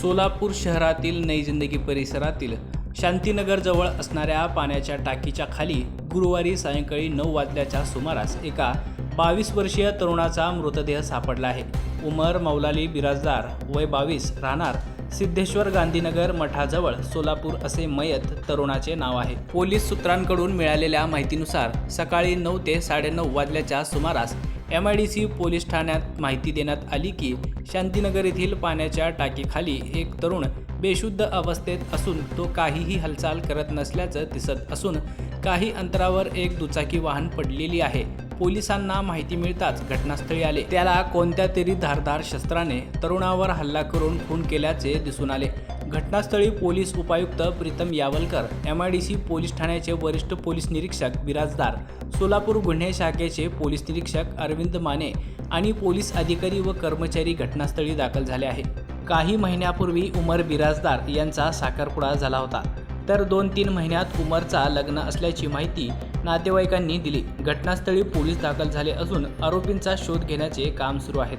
सोलापूर शहरातील नई जिंदगी परिसरातील शांतीनगरजवळ असणाऱ्या पाण्याच्या टाकीच्या खाली गुरुवारी सायंकाळी 9 वाजल्याच्या सुमारास एका 22 वर्षीय तरुणाचा मृतदेह सापडला आहे. उमर मौलाली बिराजदार, वय 22, राहणार सिद्धेश्वर गांधीनगर मठाजवळ सोलापूर असे मयत तरुणाचे नाव आहे. पोलीस सूत्रांकडून मिळालेल्या माहितीनुसार सकाळी 9 ते 9:30 वाजल्याच्या सुमारास MIDC पोलीस ठाण्यात माहिती देण्यात आली की शांतीनगर येथील पाण्याच्या टाकीखाली एक तरुण बेशुद्ध अवस्थेत असून तो काहीही हालचाल करत नसल्याचं दिसत असून काही अंतरावर एक दुचाकी वाहन पडलेली आहे. पोलिसांना माहिती मिळताच घटनास्थळी आले. त्याला कोणत्या तरी धारदार शस्त्राने तरुणावर हल्ला करून खून केल्याचे दिसून आले. घटनास्थळी पोलीस उपायुक्त प्रीतम यावलकर, MIDC पोलीस ठाण्याचे वरिष्ठ पोलीस निरीक्षक बिराजदार, सोलापूर गुन्हे शाखेचे पोलीस निरीक्षक अरविंद माने आणि पोलीस अधिकारी व कर्मचारी घटनास्थळी दाखल झाले आहे. काही महिन्यापूर्वी उमर बिराजदार यांचा साखरपुडा झाला होता, तर 2-3 महिन्यात उमरचा लग्न असल्याची माहिती नातेवाईकांनी दिली. घटनास्थळी पोलीस दाखल झाले असून आरोपींचा शोध घेण्याचे काम सुरू आहे.